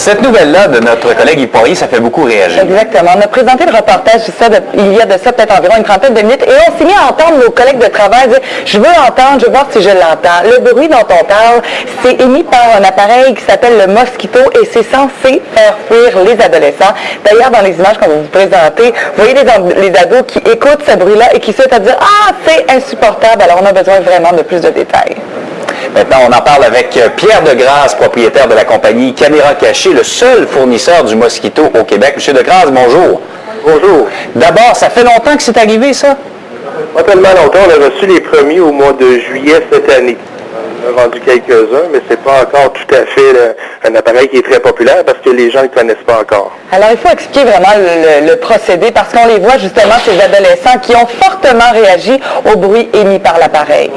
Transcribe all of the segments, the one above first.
Cette nouvelle-là de notre collègue Yves Poirier, ça fait beaucoup réagir. Exactement. On a présenté le reportage il y a de ça peut-être environ une trentaine de minutes et on s'est mis à entendre nos collègues de travail dire « Je veux entendre, je veux voir si je l'entends ». Le bruit dont on parle, c'est émis par un appareil qui s'appelle le Mosquito et c'est censé faire fuir les adolescents. D'ailleurs, dans les images qu'on va vous présenter, vous voyez les ados qui écoutent ce bruit-là et qui souhaitent à dire « Ah, c'est insupportable ». Alors, on a besoin vraiment de plus de détails. Maintenant, on en parle avec Pierre Degrasse, propriétaire de la compagnie Caméra Cachée, le seul fournisseur du Mosquito au Québec. Monsieur Degrasse, bonjour. Bonjour. D'abord, ça fait longtemps que c'est arrivé, ça? Pas tellement longtemps. On a reçu les premiers au mois de juillet cette année. On a vendu quelques-uns, mais c'est pas encore tout à fait un appareil qui est très populaire parce que les gens ne le connaissent pas encore. Alors, il faut expliquer vraiment le procédé parce qu'on les voit justement, ces adolescents qui ont fortement réagi au bruit émis par l'appareil.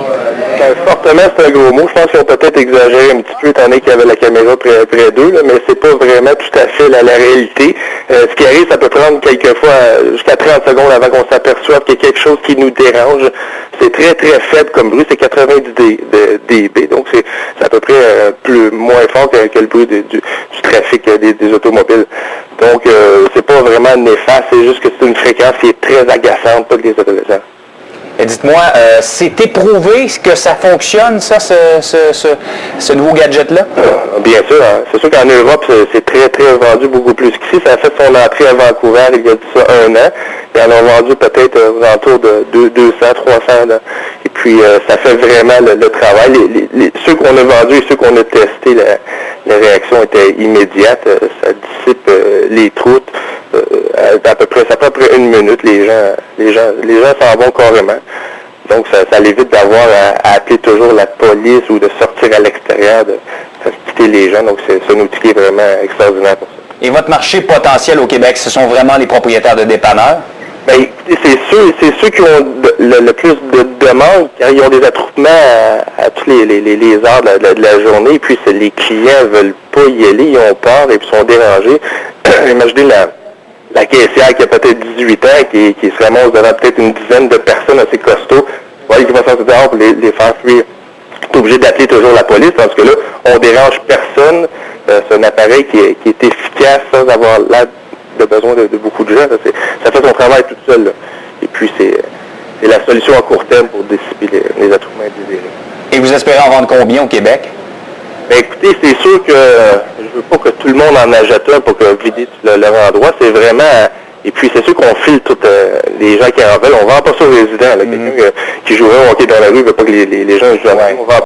Fortement, c'est un gros mot. Je pense qu'ils ont peut-être exagéré un petit peu étant donné qu'il y avait la caméra près d'eux, là, mais c'est pas vraiment tout à fait la réalité. Ce qui arrive, ça peut prendre quelquefois jusqu'à 30 secondes avant qu'on s'aperçoive qu'il y a quelque chose qui nous dérange. C'est très, très faible comme bruit. C'est 90 dB. Donc, c'est à peu près moins fort que le bruit du trafic des automobiles. Donc, c'est pas vraiment néfaste. C'est juste que c'est une fréquence qui est très agaçante pour les adolescents. Et dites-moi, c'est éprouvé que ça fonctionne, ça, ce nouveau gadget-là? Bien sûr. Hein. C'est sûr qu'en Europe, c'est très, très vendu beaucoup plus qu'ici. Ça a fait son entrée à Vancouver il y a ça 1 an. Ils en ont vendu peut-être aux alentours de 200, 300. Là. Et puis, ça fait vraiment le travail. Ceux qu'on a vendus et ceux qu'on a testés, la réaction était immédiate. Ça dissipe les troutes. Ça prend à peu près 1 minute. Les gens s'en vont carrément. Donc, ça évite d'avoir à appeler toujours la police ou de sortir à l'extérieur, de faire quitter les gens. Donc, c'est un outil qui est vraiment extraordinaire pour ça. Et votre marché potentiel au Québec, ce sont vraiment les propriétaires de dépanneurs? Bien, écoutez, c'est ceux qui ont le plus de demandes, car ils ont des attroupements à toutes les heures de la journée, et puis les clients ne veulent pas y aller, ils ont peur et puis sont dérangés. Imaginez la caissière qui a peut-être 18 ans, qui se ramasse devant peut-être une dizaine de personnes assez costauds, voilà, qui va sortir dehors pour les faire fuir. Tu es obligé d'appeler toujours la police, parce que là, on dérange personne. C'est un appareil qui est efficace sans avoir l'air de besoin de beaucoup de gens. Ça fait son travail tout seul. Là. Et puis, c'est la solution à court terme pour dissiper les attroupements indésirés. Et vous espérez en vendre combien au Québec? Bien, écoutez, c'est sûr que je veux pas que tout le monde en achète un pour vider leur endroit. C'est vraiment... Et puis, c'est sûr qu'on file tous les gens qui en veulent. On ne vend pas ça aux résidents. Quelqu'un qui jouerait au hockey dans la rue ne veut pas que les gens jouent à la rue. On vend